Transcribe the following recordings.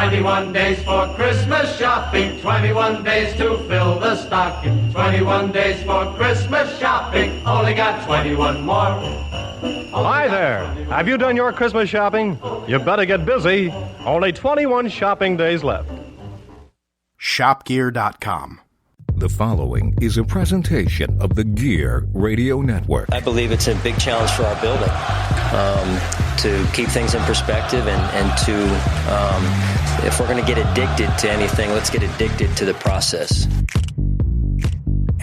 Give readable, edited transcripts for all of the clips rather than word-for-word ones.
21 days for Christmas shopping, 21 days to fill the stocking, 21 days for Christmas shopping, only got 21 more. Hi there. Have you done your Christmas shopping? You better get busy. Only 21 shopping days left. Shopgear.com. The following is a presentation of the Gear Radio Network. I believe it's a big challenge for our building to keep things in perspective and to, if we're going to get addicted to anything, let's get addicted to the process.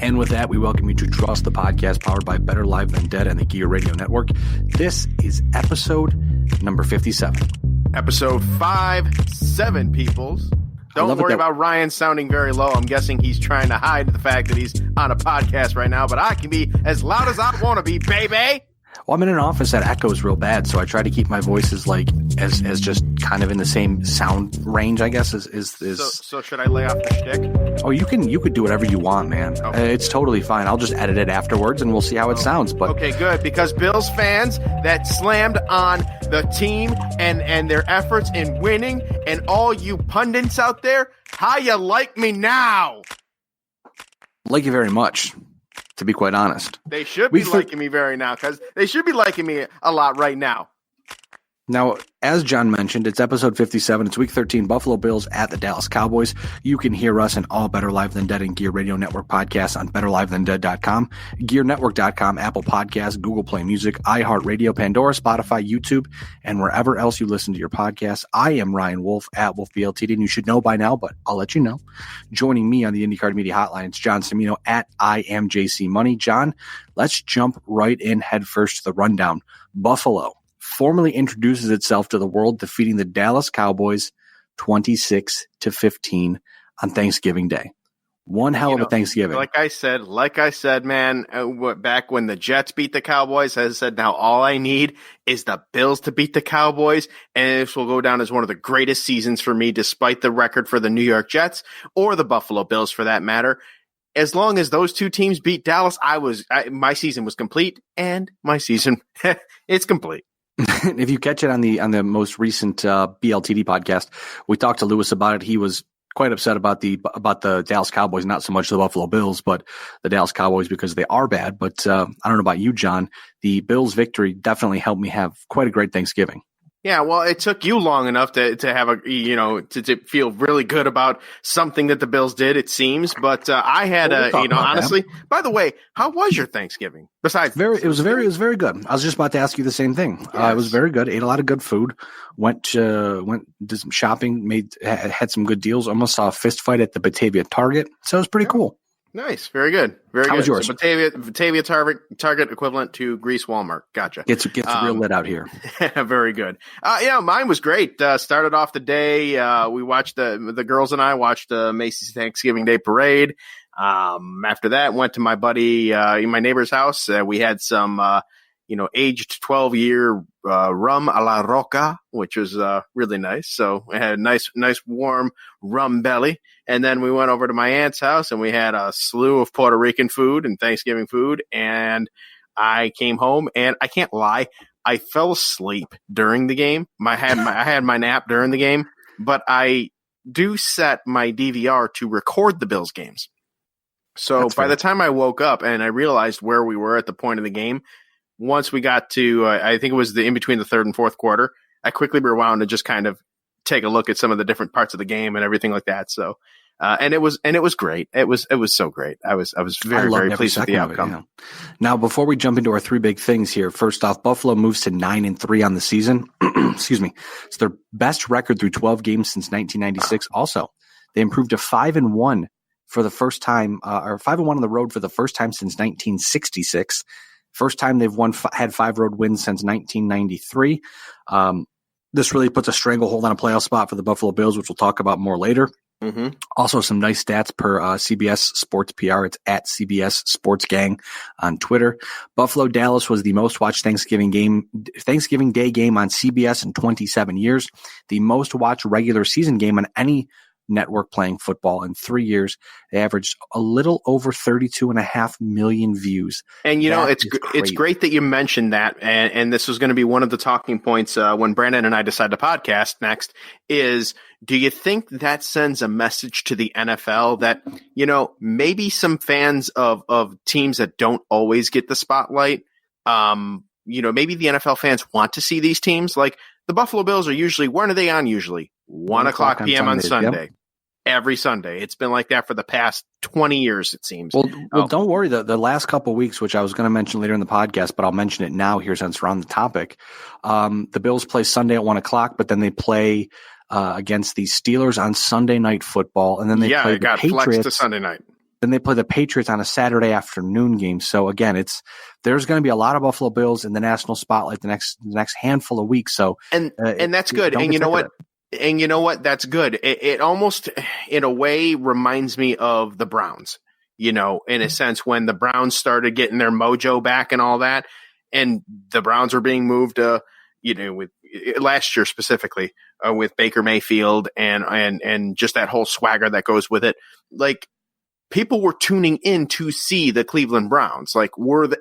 And with that, we welcome you to Trust, the podcast powered by Better Live Than Dead and the Gear Radio Network. This is episode number 57. Episode 57, peoples. Don't worry about Ryan sounding very low. I'm guessing he's trying to hide the fact that he's on a podcast right now, but I can be as loud as I want to be, baby. Well, I'm in an office that echoes real bad, so I try to keep my voices like as just kind of in the same sound range, I guess. So should I lay off the shtick? Oh, you could do whatever you want, man. Okay. It's totally fine. I'll just edit it afterwards, and we'll see how it sounds. But okay, good, because Bills fans that slammed on the team and their efforts in winning, and all you pundits out there, how you like me now? Like you very much. To be quite honest, they should be liking me very now, because they should be liking me a lot right now. Now, as John mentioned, it's episode 57. It's week 13, Buffalo Bills at the Dallas Cowboys. You can hear us in all Better Live Than Dead and Gear Radio Network podcasts on BetterLiveThanDead.com, GearNetwork.com, Apple Podcasts, Google Play Music, iHeartRadio, Pandora, Spotify, YouTube, and wherever else you listen to your podcasts. I am Ryan Wolfe at WolfeBLTD, and you should know by now, but I'll let you know. Joining me on the IndyCar Media Hotline, it's John Cimino at IamJCMoney. John, let's jump right in head first to the rundown. Buffalo formally introduces itself to the world, defeating the Dallas Cowboys 26-15 on Thanksgiving Day. One hell of a Thanksgiving. Like I said, man, back when the Jets beat the Cowboys, I said, now all I need is the Bills to beat the Cowboys, and this will go down as one of the greatest seasons for me, despite the record for the New York Jets or the Buffalo Bills for that matter. As long as those two teams beat Dallas, my season was complete, and my season, it's complete. If you catch it on the most recent BLTD podcast, we talked to Lewis about it. He was quite upset about the Dallas Cowboys, not so much the Buffalo Bills, but the Dallas Cowboys because they are bad. But I don't know about you, John. The Bills' victory definitely helped me have quite a great Thanksgiving. Yeah, well, it took you long enough to have to feel really good about something that the Bills did, it seems. But I had honestly, by the way, how was your Thanksgiving? Besides, it was very good. I was just about to ask you the same thing. Yes. It was very good. Ate a lot of good food. Did some shopping. Had some good deals. Almost saw a fist fight at the Batavia Target. So it was pretty cool. Nice. Very good. Very good. How was yours? So Batavia Target equivalent to Greece Walmart. Gotcha. Gets real lit out here. Very good. Mine was great. Started off the day. We watched the girls and I watched the Macy's Thanksgiving Day Parade. After that, went to my buddy, in my neighbor's house. We had some, aged 12-year rum a la roca, which was really nice. So we had a nice warm rum belly. And then we went over to my aunt's house and we had a slew of Puerto Rican food and Thanksgiving food. And I came home and I can't lie, I fell asleep during the game. I had my nap during the game, but I do set my DVR to record the Bills games. So by the time I woke up and I realized where we were at the point of the game, once we got to, I think it was in between the third and fourth quarter, I quickly rewound to just kind of take a look at some of the different parts of the game and everything like that. So, and it was great. It was so great. I was very, very pleased with the outcome. Now, before we jump into our three big things here, first off, Buffalo moves to 9-3 on the season. Excuse me. It's their best record through 12 games since 1996. Also, they improved to 5-1 for the first time, or 5-1 on the road for the first time since 1966. First time they've had 5 road wins since 1993. This really puts a stranglehold on a playoff spot for the Buffalo Bills, which we'll talk about more later. Mm-hmm. Also, some nice stats per CBS Sports PR. It's at CBS Sports Gang on Twitter. Buffalo Dallas was the most watched Thanksgiving Day game on CBS in 27 years. The most watched regular season game on any network playing football. In 3 years, they averaged a little over 32.5 million views. And it's great that you mentioned that. And this was going to be one of the talking points when Brandon and I decide to podcast next is, do you think that sends a message to the NFL that, maybe some fans of teams that don't always get the spotlight, maybe the NFL fans want to see these teams? Like the Buffalo Bills are usually, when are they on usually? 1 o'clock p.m. on Sunday. Yep. Every Sunday. It's been like that for the past 20 years, it seems. Well, don't worry. The last couple of weeks, which I was going to mention later in the podcast, but I'll mention it now here since we're on the topic. The Bills play Sunday at 1 o'clock, but then they play against the Steelers on Sunday Night Football, and then they play the Patriots to Sunday night. Then they play the Patriots on a Saturday afternoon game. So again, there's going to be a lot of Buffalo Bills in the national spotlight the next handful of weeks. So and that's good. And you know what? And you know what? That's good. It almost, in a way, reminds me of the Browns, in a sense, when the Browns started getting their mojo back and all that, and the Browns were being moved, with last year specifically, with Baker Mayfield and just that whole swagger that goes with it. Like, people were tuning in to see the Cleveland Browns. Like,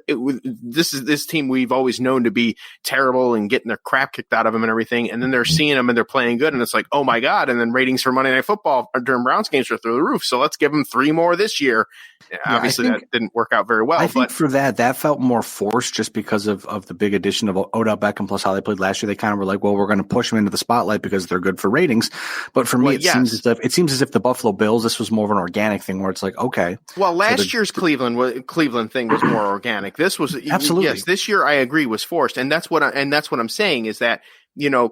this is this team we've always known to be terrible and getting their crap kicked out of them and everything. And then they're seeing them and they're playing good. And it's like, oh my God. And then ratings for Monday Night Football during Browns games are through the roof. So let's give them 3 more this year. Yeah, obviously, that didn't work out very well. I think for that felt more forced just because of the big addition of Odell Beckham plus how they played last year. They kind of were like, well, we're going to push them into the spotlight because they're good for ratings. But for me, it seems as if the Buffalo Bills, this was more of an organic thing where it's like, okay. Well, last year's Cleveland thing was more organic. This was absolutely, yes. This year, I agree, was forced, and that's what I'm saying is that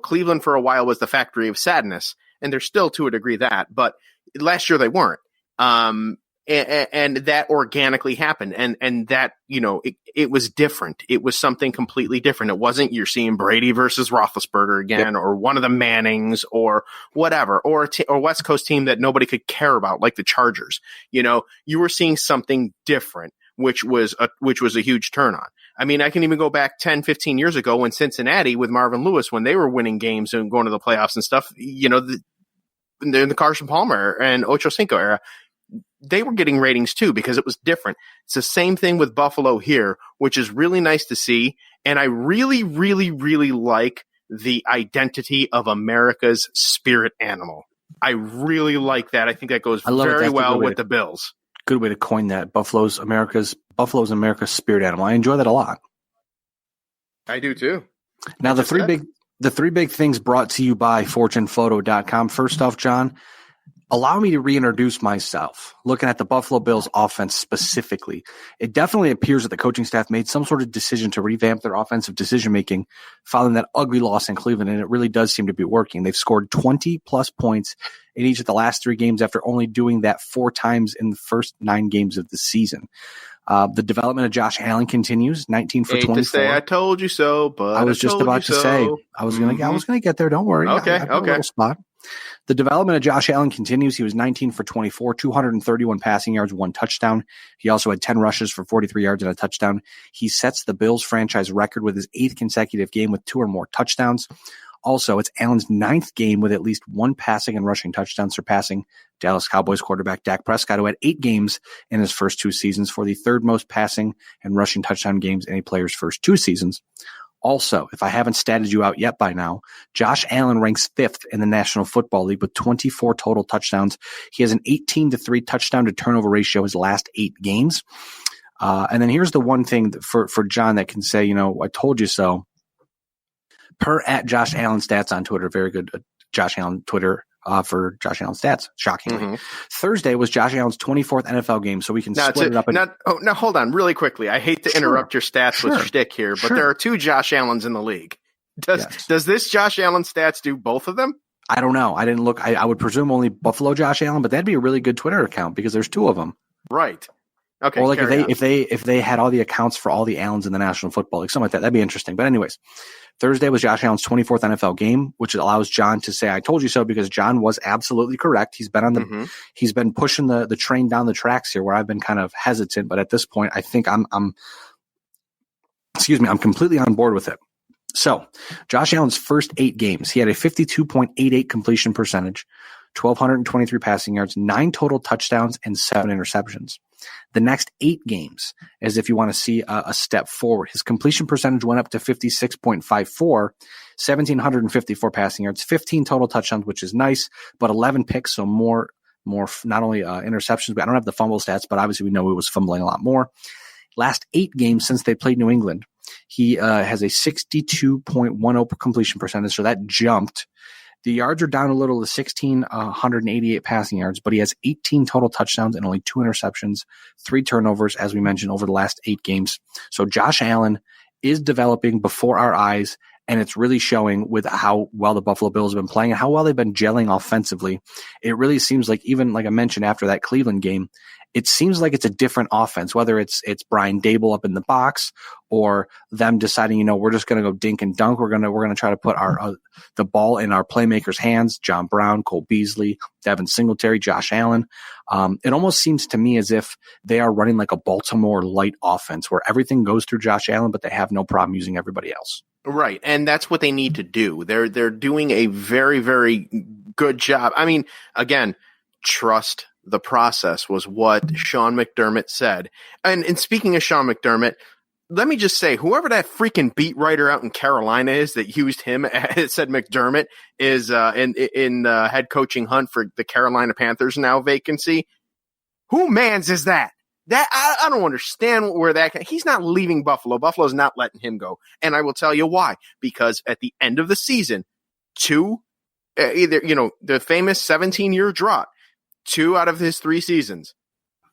Cleveland for a while was the factory of sadness, and they're still to a degree that, but last year they weren't. And that organically happened, and that it was different. It was something completely different. It wasn't you're seeing Brady versus Roethlisberger again, or one of the Mannings, or whatever, or a West Coast team that nobody could care about, like the Chargers. You were seeing something different, which was a huge turn on. I mean, I can even go back 10, 15 years ago when Cincinnati with Marvin Lewis, when they were winning games and going to the playoffs and stuff. In the Carson Palmer and Ocho Cinco era, they were getting ratings too because it was different. It's the same thing with Buffalo here, which is really nice to see. And I really, really, really like the identity of America's spirit animal. I really like that. I think that goes very well with the Bills. Good way to coin that. Buffalo's America's spirit animal. I enjoy that a lot. I do too. Now the three big things brought to you by FortunePhoto.com. First off, John, allow me to reintroduce myself. Looking at the Buffalo Bills offense specifically, it definitely appears that the coaching staff made some sort of decision to revamp their offensive decision-making following that ugly loss in Cleveland, and it really does seem to be working. They've scored 20-plus points in each of the last 3 games after only doing that 4 times in the first 9 games of the season. The development of Josh Allen continues, 19 for 24. To say I told you so, but I was just about to say I was going to get there. Don't worry. Okay. I a little spot. The development of Josh Allen continues. He was 19 for 24, 231 passing yards, 1 touchdown. He also had 10 rushes for 43 yards and a touchdown. He sets the Bills franchise record with his 8th consecutive game with 2 or more touchdowns. Also, it's Allen's 9th game with at least 1 passing and rushing touchdown, surpassing Dallas Cowboys quarterback Dak Prescott, who had 8 games in his first 2 seasons for the 3rd most passing and rushing touchdown games in a player's first 2 seasons. Also, if I haven't statted you out yet by now, Josh Allen ranks 5th in the National Football League with 24 total touchdowns. He has an 18-3 touchdown to turnover ratio his last 8 games. And then here's the one thing for John that can say, I told you so. Per at Josh Allen Stats on Twitter, very good Josh Allen Twitter for Josh Allen Stats, shockingly. Mm-hmm. Thursday was Josh Allen's 24th NFL game, so we can split it up. Now, hold on really quickly. I hate to interrupt your stats with shtick here, but there are 2 Josh Allens in the league. Does this Josh Allen Stats do both of them? I don't know. I didn't look. I would presume only Buffalo Josh Allen, but that'd be a really good Twitter account because there's 2 of them. Right. Okay. Or like if they had all the accounts for all the Allens in the National Football League, something like that, that'd be interesting. But anyways, Thursday was Josh Allen's 24th NFL game, which allows John to say, I told you so, because John was absolutely correct. He's been on he's been pushing the train down the tracks here where I've been kind of hesitant. But at this point, I think I'm completely on board with it. So Josh Allen's first 8 games, he had a 52.88 completion percentage, 1,223 passing yards, 9 total touchdowns, and 7 interceptions. The next 8 games, as if you want to see a step forward, his completion percentage went up to 56.54, 1,754 passing yards, 15 total touchdowns, which is nice, but 11 picks, so more not only interceptions, but I don't have the fumble stats, but obviously we know he was fumbling a lot more. Last 8 games since they played New England, he has a 62.10 completion percentage, so that jumped. The yards are down a little to 1,688 passing yards, but he has 18 total touchdowns and only 2 interceptions, 3 turnovers, as we mentioned, over the last 8 games. So Josh Allen is developing before our eyes, and it's really showing with how well the Buffalo Bills have been playing and how well they've been gelling offensively. It really seems like, even like I mentioned after that Cleveland game, it seems like it's a different offense, whether it's Brian Dable up in the box or them deciding, we're just going to go dink and dunk. We're going to try to put the ball in our playmakers' hands. John Brown, Cole Beasley, Devin Singletary, Josh Allen. It almost seems to me as if they are running like a Baltimore light offense where everything goes through Josh Allen, but they have no problem using everybody else. Right, and that's what they need to do. They're doing a very, very good job. I mean, again, trust the process was what Sean McDermott said. And speaking of Sean McDermott, let me just say, whoever that freaking beat writer out in Carolina is that used him, said McDermott is in head coaching hunt for the Carolina Panthers now vacancy. Who mans is that? That I don't understand where he's not leaving Buffalo. Buffalo's not letting him go. And I will tell you why. Because at the end of the season, the famous 17-year drought, 2 out of his 3 seasons,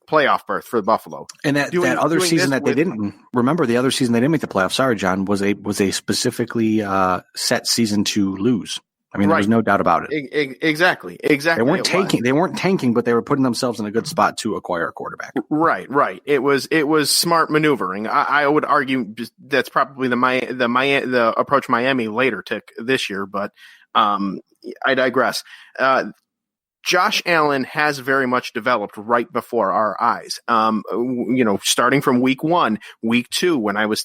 playoff berth for Buffalo. And that other season that they didn't remember, the other season they didn't make the playoffs. Sorry, John, was a specifically set season to lose. I mean, there's no doubt about it. Exactly. They weren't tanking. They weren't tanking, but they were putting themselves in a good spot to acquire a quarterback. Right. It was smart maneuvering. I would argue that's probably the approach Miami later took this year, but I digress. Josh Allen has very much developed right before our eyes. Starting from week 1, week 2, when I was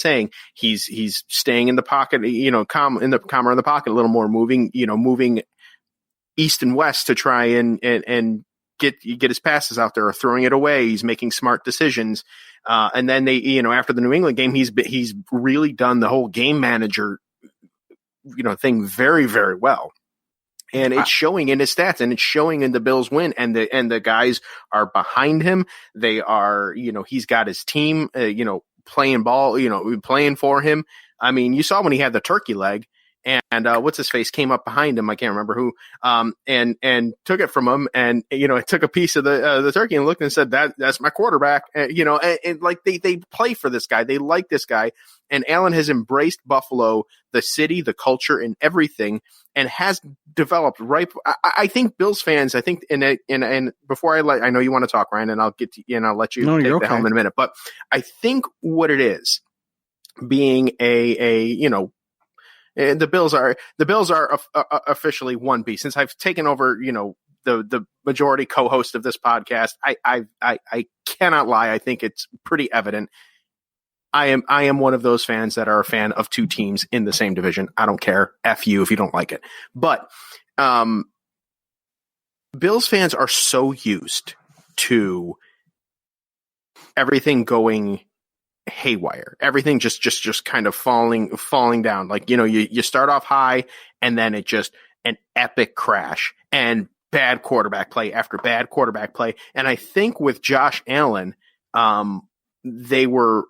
saying he's staying in the pocket, calmer in the pocket, a little more moving east and west to try and get his passes out there or throwing it away. He's making smart decisions. And then they, after the New England game, he's really done the whole game manager, thing very, very well. And it's showing in his stats, and it's showing in the Bills win, and the guys are behind him. They are, he's got his team, playing ball, playing for him. I mean, you saw when he had the turkey leg, and what's his face came up behind him. I can't remember who, and took it from him, and it took a piece of the turkey and looked and said that's my quarterback. And like they play for this guy, they like this guy, and Allen has embraced Buffalo, the city, the culture, and everything. And has developed right. I think Bills fans. I think and before I know you want to talk, Ryan, and I'll get to I'll let you take the helm in a minute. But I think what it is, being the Bills are officially one beast. Since I've taken over, the majority co-host of this podcast, I cannot lie. I think it's pretty evident. I am one of those fans that are a fan of 2 teams in the same division. I don't care. F you if you don't like it. But Bills fans are so used to everything going haywire. Everything just kind of falling down. Like, you start off high and then it just an epic crash and bad quarterback play after bad quarterback play. And I think with Josh Allen, they were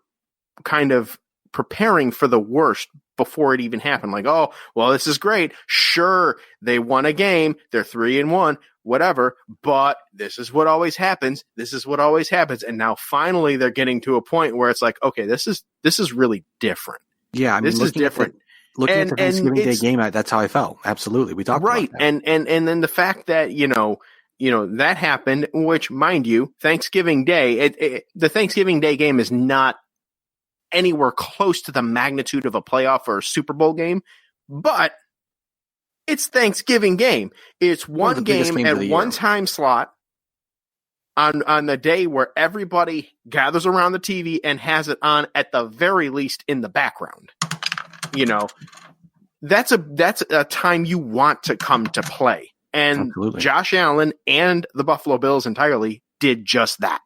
kind of preparing for the worst before it even happened. Like, oh, well, this is great. Sure, they won a game. They're 3-1, whatever. But this is what always happens. And now finally they're getting to a point where it's like, okay, this is really different. Yeah, I mean, this is different. Looking at the Thanksgiving Day game, that's how I felt. Absolutely. We talked about that. And then the fact that, that happened, which, mind you, Thanksgiving Day, the Thanksgiving Day game is not anywhere close to the magnitude of a playoff or a Super Bowl game, but it's Thanksgiving game. It's one game at one time slot on the day where everybody gathers around the TV and has it on at the very least in the background. That's a time you want to come to play. And Absolutely. Josh Allen and the Buffalo Bills entirely did just that.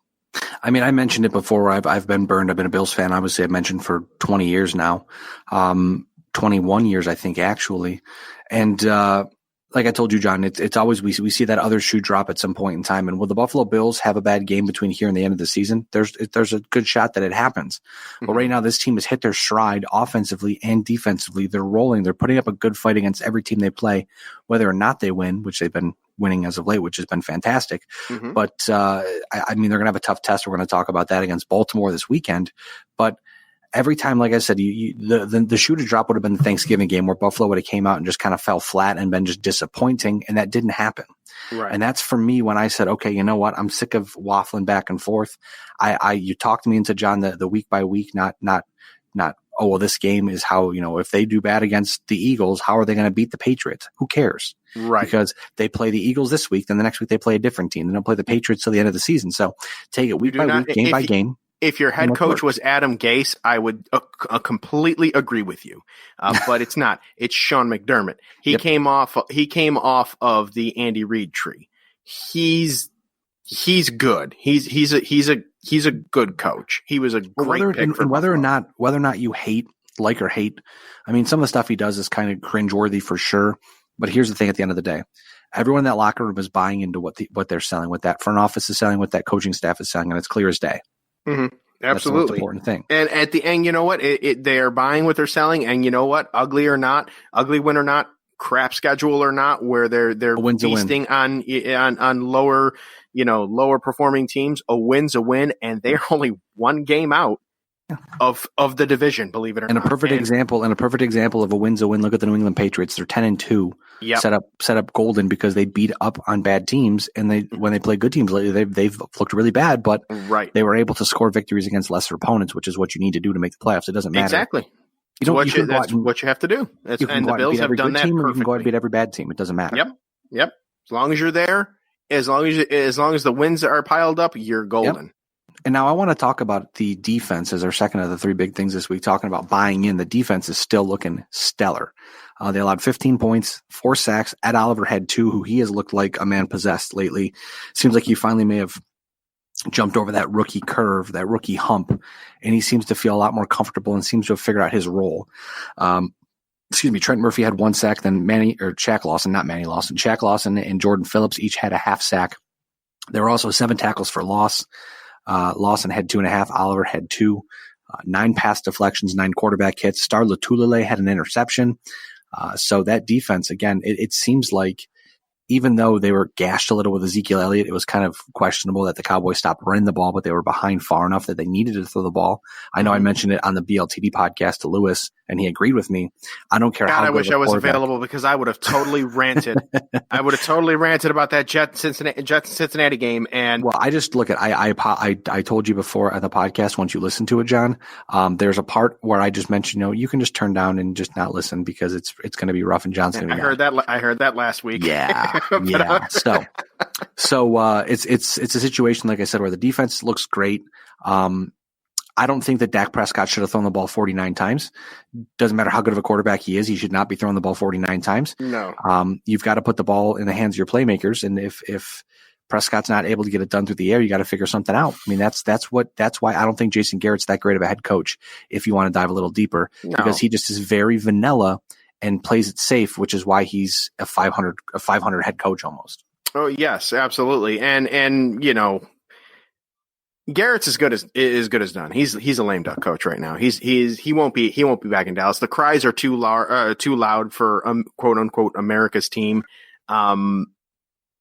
I mean, I mentioned it before. I've been burned. I've been a Bills fan. Obviously, I've mentioned for 20 years now, 21 years, I think, actually. And like I told you, John, it's always we see that other shoe drop at some point in time. And will the Buffalo Bills have a bad game between here and the end of the season? There's a good shot that it happens. Mm-hmm. But right now, this team has hit their stride offensively and defensively. They're rolling. They're putting up a good fight against every team they play, whether or not they win, which they've been winning as of late, which has been fantastic. Mm-hmm. But I mean, they're going to have a tough test. We're going to talk about that against Baltimore this weekend. But every time, like I said, the shoe to drop would have been the Thanksgiving game where Buffalo would have came out and just kind of fell flat and been just disappointing, and that didn't happen. Right. And that's for me when I said, okay, you know what? I'm sick of waffling back and forth. You talked me into, John, the week by week, not oh, well, this game is how, if they do bad against the Eagles, how are they going to beat the Patriots? Who cares? Right. Because they play the Eagles this week, then the next week they play a different team. Then they'll play the Patriots till the end of the season. So take it week by week, game by game. If your head coach was Adam Gase, I would completely agree with you. But it's not. It's Sean McDermott. He came off of the Andy Reid tree. He's good. He's a good coach. He was a great pick for whether or not you like or hate. I mean, some of the stuff he does is kind of cringeworthy for sure. But here's the thing: at the end of the day, everyone in that locker room is buying into what they're selling, what that front office is selling, what that coaching staff is selling, and it's clear as day. Mm-hmm. Absolutely. That's the most important thing. And at the end, you know what? They are buying what they're selling, and you know what? Ugly win or not, crap schedule or not, where they're feasting on lower performing teams. A win's a win, and they're only one game out of the division, believe it or not. A perfect example of a win's a win. Look at the New England Patriots. They're 10-2. Yep. Set up golden because they beat up on bad teams, and when they play good teams lately, they've looked really bad, but they were able to score victories against lesser opponents, which is what you need to do to make the playoffs. It doesn't matter. Exactly. That's what you have to do. And the Bills have done that perfectly. You can go out and beat every bad team. It doesn't matter. Yep. As long as you're there, as long as the wins are piled up, you're golden. Yep. And now I want to talk about the defense as our second of the three big things this week, talking about buying in. The defense is still looking stellar. They allowed 15 points, 4 sacks. Ed Oliver had 2, who he has looked like a man possessed lately. Seems like he finally may have jumped over that rookie curve, that rookie hump, and he seems to feel a lot more comfortable and seems to have figured out his role. Trent Murphy had 1 sack, then Shaq Lawson and Jordan Phillips each had a half sack. There were also 7 tackles for loss. Lawson had 2.5. Oliver had 2. 9 pass deflections, 9 quarterback hits. Star Lotulelei had an interception. So that defense, again, it seems like even though they were gashed a little with Ezekiel Elliott, it was kind of questionable that the Cowboys stopped running the ball, but they were behind far enough that they needed to throw the ball. I know I mentioned it on the BLTD podcast to Lewis, and he agreed with me. I don't care how. I wish I was available because I would have totally ranted. I would have totally ranted about that Jets Cincinnati game. And well, I just look at I told you before on the podcast. Once you listen to it, John, there's a part where I just mentioned, you can just turn down and just not listen because it's going to be rough and John's going to be. I heard that last week. Yeah. Yeah. So it's a situation, like I said, where the defense looks great. I don't think that Dak Prescott should have thrown the ball 49 times. Doesn't matter how good of a quarterback he is. He should not be throwing the ball 49 times. No. You've got to put the ball in the hands of your playmakers. And if Prescott's not able to get it done through the air, you got to figure something out. I mean, that's why I don't think Jason Garrett's that great of a head coach. If you want to dive a little deeper, because he just is very vanilla and plays it safe, which is why he's a 500 head coach almost. Oh yes, absolutely. And Garrett's as good as done. He's a lame duck coach right now. He won't be back in Dallas. The cries are too loud for quote unquote America's team. And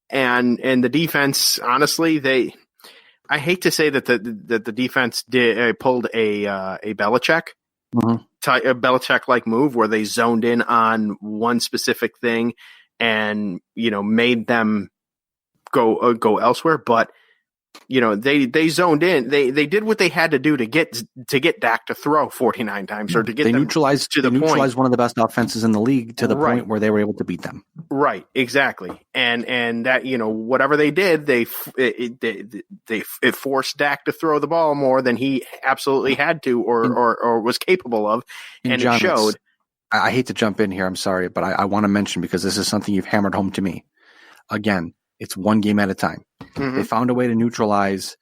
the defense, honestly, I hate to say that the defense pulled a Belichick. Mm-hmm. A Belichick-like move where they zoned in on one specific thing and, made them go elsewhere. But, they zoned in. They did what they had to do to get Dak to throw 49 times or to get them neutralized to the point. Neutralized one of the best offenses in the league to the point where they were able to beat them. Right. Exactly. And that, whatever they did, it forced Dak to throw the ball more than he absolutely had to or was capable of. And John, it showed. I hate to jump in here. I'm sorry, but I want to mention because this is something you've hammered home to me. again, it's one game at a time. Mhm. They found a way to neutralize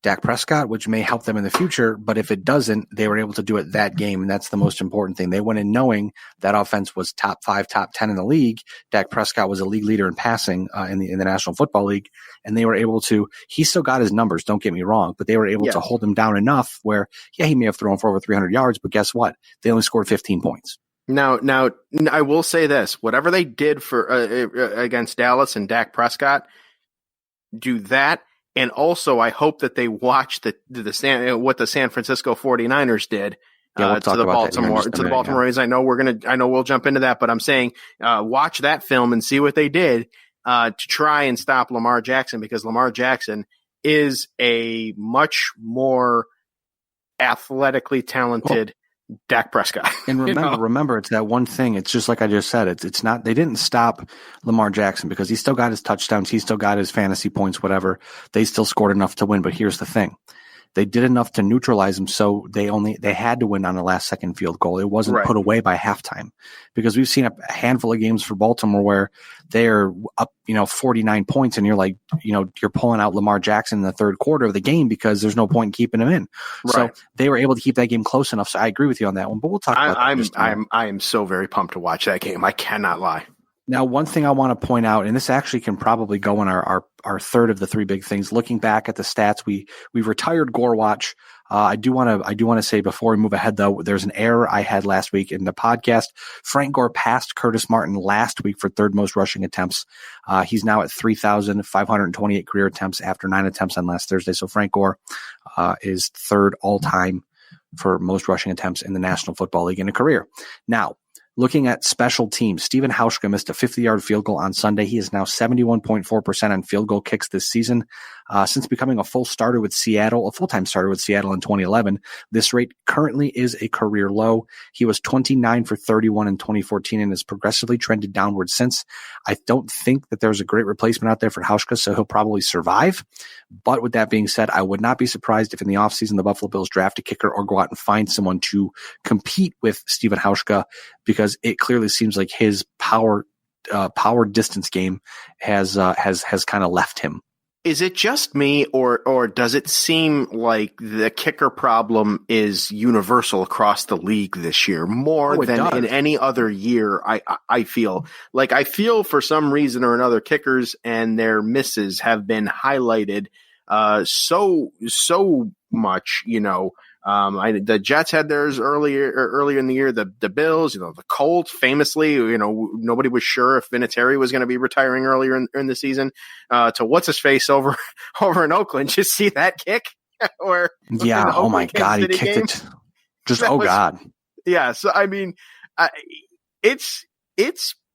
Dak Prescott, which may help them in the future, but if it doesn't, they were able to do it that game, and that's the most important thing. They went in knowing that offense was top 5, top 10 in the league. Dak Prescott was a league leader in passing in the National Football League, and they were able to – he still got his numbers, don't get me wrong, but they were able to hold him down enough where, he may have thrown for over 300 yards, but guess what? They only scored 15 points. Now, I will say this: whatever they did for against Dallas and Dak Prescott, do that. And also, I hope that they watch what the San Francisco 49ers did we'll to the Baltimore Ravens. I know we'll jump into that, but I'm saying watch that film and see what they did to try and stop Lamar Jackson, because Lamar Jackson is a much more athletically talented Dak Prescott. And remember, it's that one thing. It's just like I just said. It's not. They didn't stop Lamar Jackson because he still got his touchdowns. He still got his fantasy points. Whatever. They still scored enough to win. But here's the thing: they did enough to neutralize him. So they had to win on the last second field goal. It wasn't put away by halftime, because we've seen a handful of games for Baltimore where they're up, 49 points, and you're like, you're pulling out Lamar Jackson in the third quarter of the game because there's no point in keeping him in. Right. So they were able to keep that game close enough. So I agree with you on that one, but we'll talk about that. I am so very pumped to watch that game. I cannot lie. Now, one thing I want to point out, and this actually can probably go in our third of the three big things. Looking back at the stats, we retired Gore Watch. I do want to say before we move ahead, though, there's an error I had last week in the podcast. Frank Gore passed Curtis Martin last week for third most rushing attempts. He's now at 3,528 career attempts after 9 attempts on last Thursday. So Frank Gore is third all time for most rushing attempts in the National Football League in a career. Now, looking at special teams, Stephen Hauschka missed a 50-yard field goal on Sunday. He is now 71.4% on field goal kicks this season. Since becoming a full-time starter with Seattle in 2011, this rate currently is a career low. He was 29 for 31 in 2014 and has progressively trended downward since. I don't think that there's a great replacement out there for Hauschka, so he'll probably survive. But with that being said, I would not be surprised if in the offseason the Buffalo Bills draft a kicker or go out and find someone to compete with Stephen Hauschka, because it clearly seems like his power distance game has kind of left him. Is it just me, or does it seem like the kicker problem is universal across the league this year more than in any other year? I feel for some reason or another, kickers and their misses have been highlighted so much. The Jets had theirs earlier in the year. The Bills, the Colts, famously, nobody was sure if Vinatieri was going to be retiring earlier in the season. To what's his face over in Oakland? Just see that kick? Oh my God, he kicked it. God. Yeah. So I mean, it's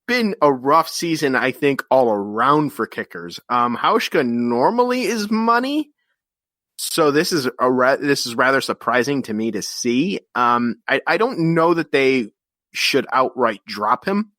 been a rough season, I think, all around for kickers. Hauschka normally is money. So this is rather surprising to me to see. I don't know that they should outright drop him,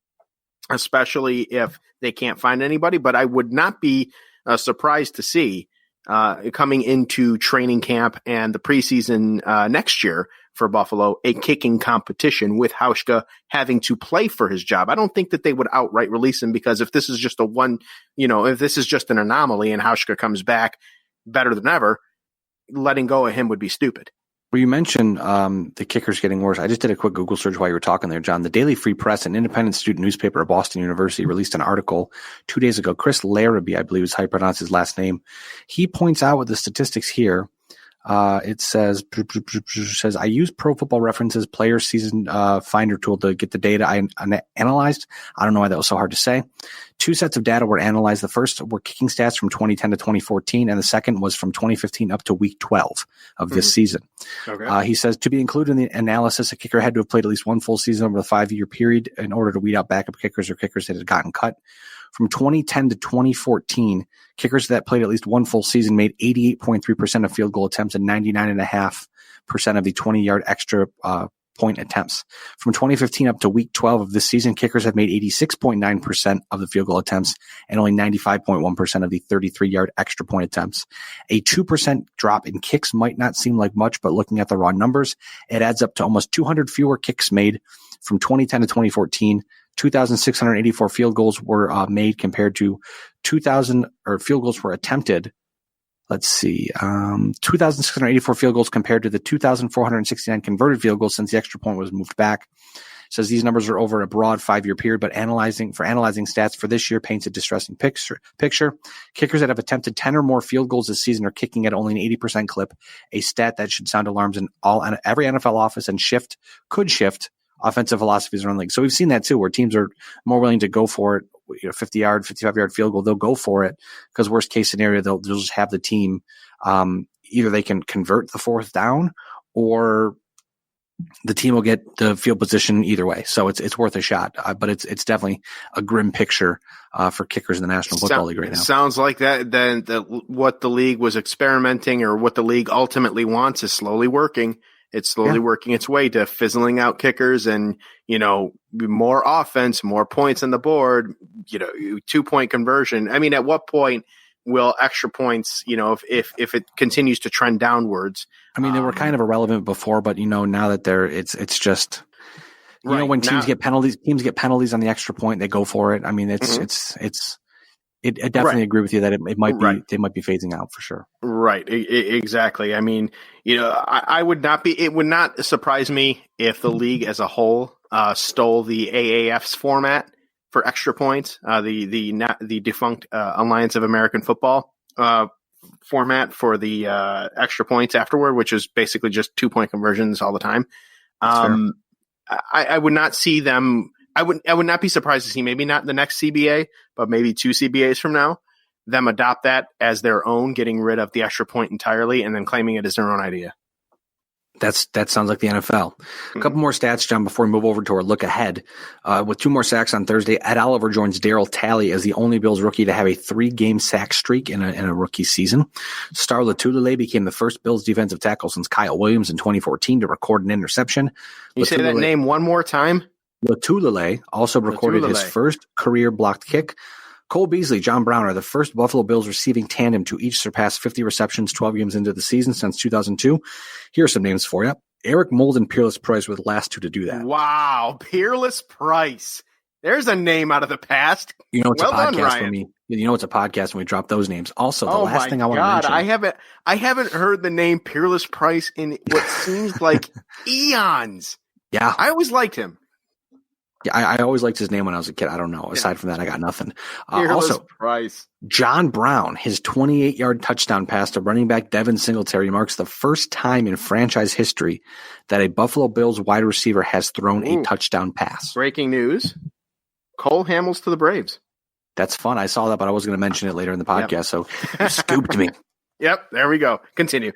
especially if they can't find anybody. But I would not be surprised to see coming into training camp and the preseason next year for Buffalo, a kicking competition with Hauschka having to play for his job. I don't think that they would outright release him, because if this is just if this is just an anomaly and Hauschka comes back better than ever, letting go of him would be stupid. Well, you mentioned the kickers getting worse. I just did a quick Google search while you were talking there, John. The Daily Free Press, an independent student newspaper at Boston University, released an article 2 days ago. Chris Larrabee, I believe is how you pronounce his last name. He points out with the statistics here. It says, I use Pro Football Reference's player season finder tool to get the data I analyzed. I don't know why that was so hard to say. 2 sets of data were analyzed. The first were kicking stats from 2010 to 2014, and the second was from 2015 up to week 12 of this season. Okay. He says, to be included in the analysis, a kicker had to have played at least one full season over the 5-year period in order to weed out backup kickers or kickers that had gotten cut. From 2010 to 2014, kickers that played at least one full season made 88.3% of field goal attempts and 99.5% of the 20-yard extra point attempts. From 2015 up to week 12 of this season, kickers have made 86.9% of the field goal attempts and only 95.1% of the 33-yard extra point attempts. A 2% drop in kicks might not seem like much, but looking at the raw numbers, it adds up to almost 200 fewer kicks made from 2010 to 2014. 2,684 field goals were made compared to 2,000, or field goals were attempted. Let's see, 2,684 field goals compared to the 2,469 converted field goals since the extra point was moved back. Says these numbers are over a broad 5-year period, but analyzing stats for this year paints a distressing picture. Kickers that have attempted 10 or more field goals this season are kicking at only an 80% clip, a stat that should sound alarms in every NFL office and could shift offensive philosophies around the league. So we've seen that too, where teams are more willing to go for it. 50-yard, 55-yard field goal, they'll go for it because worst case scenario, they'll just have the team. Either they can convert the fourth down or the team will get the field position either way. So it's worth a shot, but it's definitely a grim picture for kickers in the National Football League right now. Sounds like what the league was experimenting, or what the league ultimately wants, is slowly working. It's slowly working its way to fizzling out kickers and, more offense, more points on the board, 2-point conversion. I mean, at what point will extra points, if it continues to trend downwards? I mean, they were kind of irrelevant before, but now that it's just, when teams get penalties on the extra point, they go for it. I mean, I definitely agree with you that it might be, they might be phasing out for sure. Right. Exactly. I mean, it would not surprise me if the league as a whole stole the AAF's format for extra points, the defunct Alliance of American Football format for the extra points afterward, which is basically just 2-point conversions all the time. I would not see them. I would not be surprised to see, maybe not the next CBA, but maybe 2 CBAs from now, them adopt that as their own, getting rid of the extra point entirely and then claiming it as their own idea. That sounds like the NFL. A couple more stats, John, before we move over to our look ahead. With 2 more sacks on Thursday, Ed Oliver joins Darryl Talley as the only Bills rookie to have a 3-game sack streak in a rookie season. Star Lotulelei became the first Bills defensive tackle since Kyle Williams in 2014 to record an interception. You say that name one more time? Lotulelei also recorded his first career blocked kick. Cole Beasley, John Brown are the first Buffalo Bills receiving tandem to each surpass 50 receptions 12 games into the season since 2002. Here are some names for you. Eric Mould and Peerless Price were the last 2 to do that. Wow, Peerless Price. There's a name out of the past. It's a podcast when we. It's a podcast when we drop those names. Also, the last thing I want to mention. I haven't heard the name Peerless Price in what seems like eons. Yeah, I always liked him. Yeah, I always liked his name when I was a kid. I don't know. Aside from that, I got nothing. Also, Price. John Brown, his 28-yard touchdown pass to running back Devin Singletary marks the first time in franchise history that a Buffalo Bills wide receiver has thrown a touchdown pass. Breaking news. Cole Hamels to the Braves. That's fun. I saw that, but I was going to mention it later in the podcast, so you scooped me. Yep, there we go. Continue.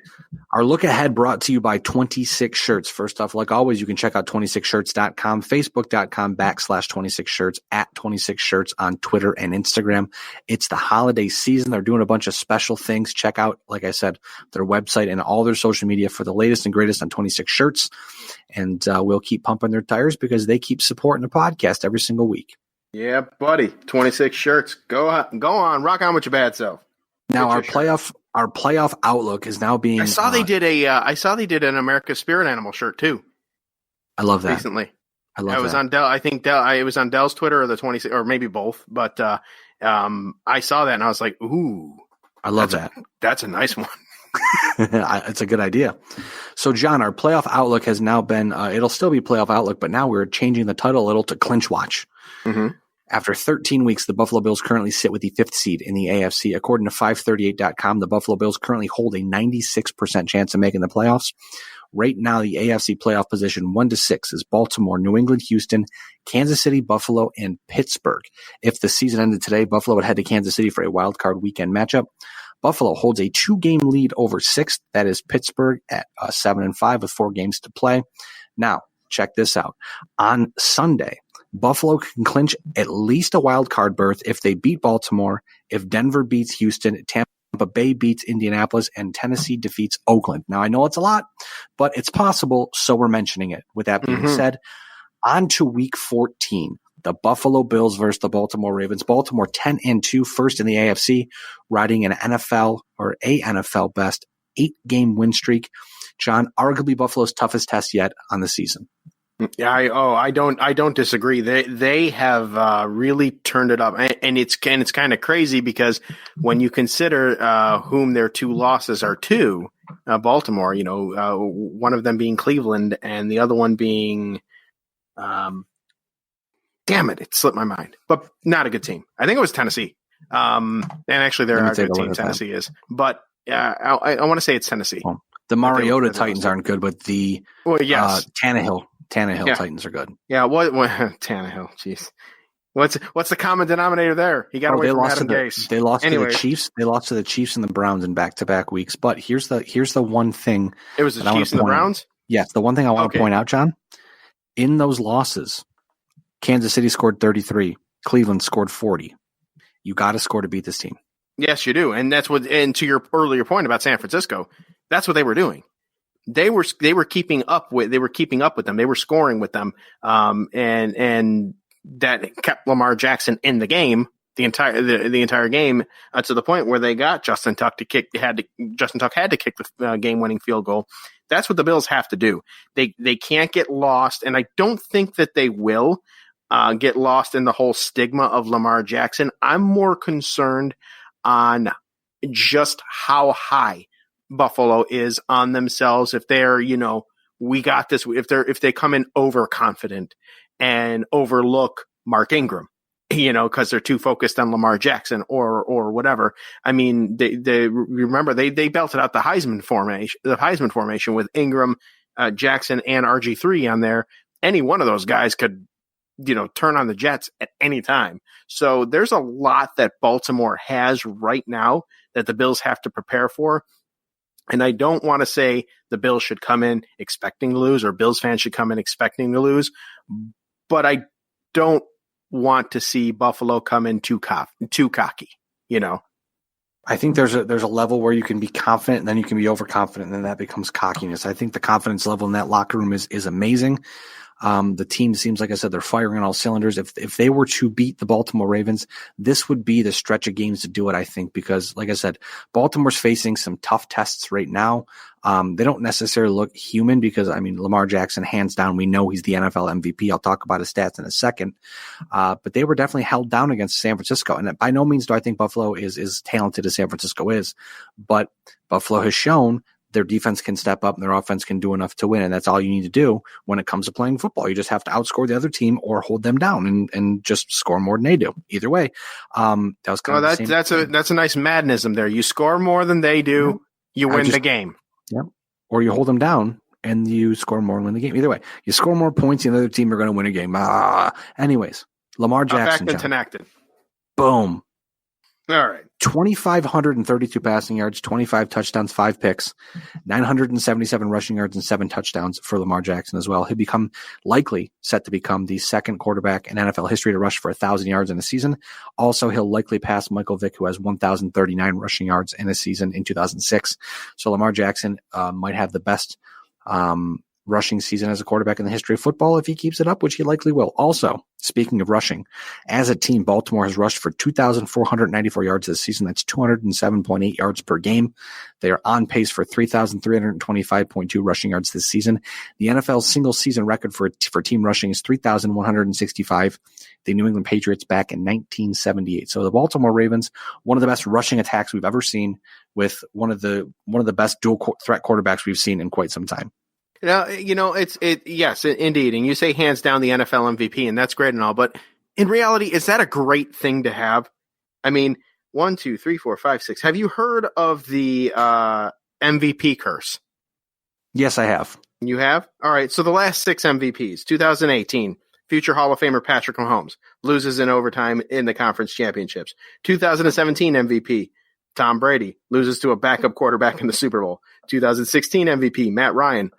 Our look ahead brought to you by 26 Shirts. First off, like always, you can check out 26shirts.com, facebook.com/26shirts, at 26 Shirts on Twitter and Instagram. It's the holiday season. They're doing a bunch of special things. Check out, like I said, their website and all their social media for the latest and greatest on 26 Shirts. And we'll keep pumping their tires because they keep supporting the podcast every single week. Yeah, buddy. 26 Shirts. Go on. Rock on with your bad self. Now our playoff outlook is now being. I saw they did an America's Spirit Animal shirt too. I love that. Recently, I love that. It was on Dell. I think it was on Dell's Twitter or the 26, or maybe both. But I saw that and I was like, "Ooh, I love that. That's a nice one." It's a good idea. So, John, our playoff outlook has now been. It'll still be playoff outlook, but now we're changing the title a little to Clinch Watch. Mm-hmm. After 13 weeks, the Buffalo Bills currently sit with the 5th seed in the AFC. According to 538.com, the Buffalo Bills currently hold a 96% chance of making the playoffs. Right now, the AFC playoff position 1-6 is Baltimore, New England, Houston, Kansas City, Buffalo, and Pittsburgh. If the season ended today, Buffalo would head to Kansas City for a wild card weekend matchup. Buffalo holds a 2-game lead over 6th. That is Pittsburgh at 7-5 with 4 games to play. Now, check this out. On Sunday, Buffalo can clinch at least a wild card berth if they beat Baltimore, if Denver beats Houston, Tampa Bay beats Indianapolis, and Tennessee defeats Oakland. Now, I know it's a lot, but it's possible, so we're mentioning it. With that being said, on to Week 14, the Buffalo Bills versus the Baltimore Ravens. Baltimore 10-2, first in the AFC, riding an NFL best 8-game win streak. John, arguably Buffalo's toughest test yet on the season. Yeah, I don't disagree. They have really turned it up, and it's kind of crazy because when you consider whom their two losses are to, Baltimore, one of them being Cleveland and the other one being, damn it slipped my mind, but not a good team. I think it was Tennessee, and actually they're a good team. Tennessee is, but I want to say it's Tennessee. Well, the Mariota Titans aren't good, but the Tannehill yeah. Titans are good. Yeah, what Tannehill? Jeez, what's the common denominator there? He got away from Adam Gase. They lost to the Chiefs. They lost to the Chiefs and the Browns in back-to-back weeks. But here's the one thing. It was the Chiefs and the Browns. Yes, the one thing I want to point out, John. In those losses, Kansas City scored 33. Cleveland scored 40. You got to score to beat this team. Yes, you do, and that's what. And to your earlier point about San Francisco, that's what they were doing. They were keeping up with them. They were scoring with them, and that kept Lamar Jackson in the game the entire game to the point where they got Justin Tuck Justin Tuck had to kick the game-winning field goal. That's what the Bills have to do. They can't get lost, and I don't think that they will get lost in the whole stigma of Lamar Jackson. I'm more concerned on just how high Buffalo is on themselves. If they're, we got this, if they come in overconfident and overlook Mark Ingram, because they're too focused on Lamar Jackson or whatever. I mean, they remember they belted out the Heisman formation with Ingram, Jackson, and RG3 on there. Any one of those guys could, turn on the Jets at any time. So there's a lot that Baltimore has right now that the Bills have to prepare for. And I don't want to say the Bills should come in expecting to lose or Bills fans should come in expecting to lose, but I don't want to see Buffalo come in too cocky, I think there's a level where you can be confident and then you can be overconfident and then that becomes cockiness. I think the confidence level in that locker room is amazing. The team seems, like I said, they're firing on all cylinders. If they were to beat the Baltimore Ravens, this would be the stretch of games to do it, I think, because, like I said, Baltimore's facing some tough tests right now. They don't necessarily look human because, Lamar Jackson, hands down, we know he's the NFL MVP. I'll talk about his stats in a second. But they were definitely held down against San Francisco. And by no means do I think Buffalo is talented as San Francisco is. But Buffalo has shown their defense can step up and their offense can do enough to win. And that's all you need to do when it comes to playing football. You just have to outscore the other team or hold them down and just score more than they do. Either way. That's a nice Maddenism there. You score more than they do, you win the game. Yep. Or you hold them down and you score more and win the game. Either way, you score more points than the other team, you're going to win a game. Anyways, Lamar Jackson. Enacted. Boom. All right. 2,532 passing yards, 25 touchdowns, 5 picks, 977 rushing yards, and 7 touchdowns for Lamar Jackson as well. He'll become set to become the second quarterback in NFL history to rush for 1,000 yards in a season. Also, he'll likely pass Michael Vick, who has 1,039 rushing yards in a season in 2006. So Lamar Jackson might have the best rushing season as a quarterback in the history of football if he keeps it up, which he likely will. Also, speaking of rushing, as a team, Baltimore has rushed for 2,494 yards this season. That's 207.8 yards per game. They are on pace for 3,325.2 rushing yards this season. The NFL's single season record for team rushing is 3,165. The New England Patriots back in 1978. So the Baltimore Ravens, one of the best rushing attacks we've ever seen, with one of the best dual threat quarterbacks we've seen in quite some time. Yes, indeed. And you say hands down the NFL MVP, and that's great and all, but in reality, is that a great thing to have? 1, 2, 3, 4, 5, 6. Have you heard of the MVP curse? Yes, I have. You have? All right. So the last 6 MVPs, 2018, future Hall of Famer Patrick Mahomes loses in overtime in the conference championships. 2017 MVP, Tom Brady loses to a backup quarterback in the Super Bowl. 2016 MVP, Matt Ryan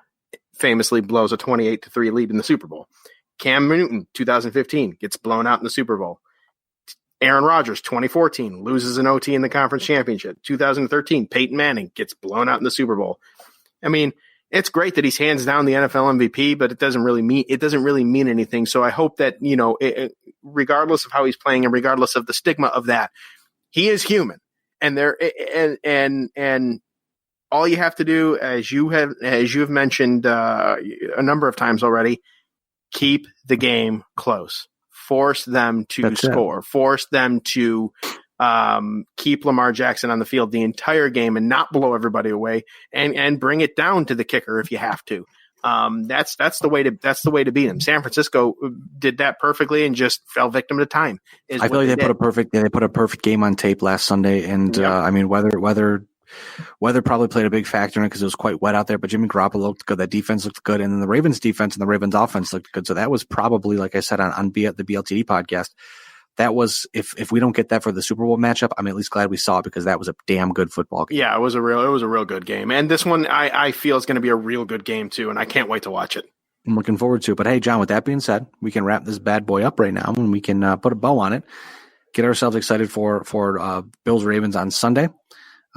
famously blows a 28-3 lead in the Super Bowl. Cam Newton, 2015, gets blown out in the Super Bowl. Aaron Rodgers, 2014, loses an OT in the conference championship. 2013, Peyton Manning gets blown out in the Super Bowl. It's great that he's hands down the NFL MVP, but it doesn't really mean anything. So I hope that, regardless of how he's playing and regardless of the stigma of that, he is human. And all you have to do, as you have mentioned a number of times already, keep the game close. Force them to score. Force them to keep Lamar Jackson on the field the entire game and not blow everybody away, and bring it down to the kicker if you have to. That's the way to beat them. San Francisco did that perfectly and just fell victim to time. I feel like they put a perfect game on tape last Sunday, and I mean weather probably played a big factor in it because it was quite wet out there. But Jimmy Garoppolo looked good. That defense looked good, and then the Ravens defense and the Ravens offense looked good. So that was probably, like I said on the BLTD podcast, that was if we don't get that for the Super Bowl matchup, I'm at least glad we saw it because that was a damn good football game. Yeah, it was a real good game, and this one I feel is going to be a real good game too, and I can't wait to watch it. I'm looking forward to it. But hey, John, with that being said, we can wrap this bad boy up right now, and we can put a bow on it. Get ourselves excited for Bills Ravens on Sunday.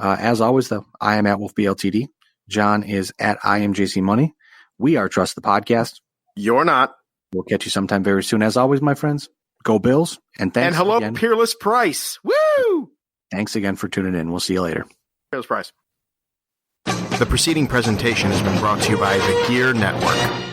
As always, though, I am at Wolf BLTD. John is at IMJC Money. We are Trust the Podcast. You're not. We'll catch you sometime very soon. As always, my friends, go Bills. And thanks. And hello, again. Peerless Price. Woo! Thanks again for tuning in. We'll see you later. Peerless Price. The preceding presentation has been brought to you by the Gear Network.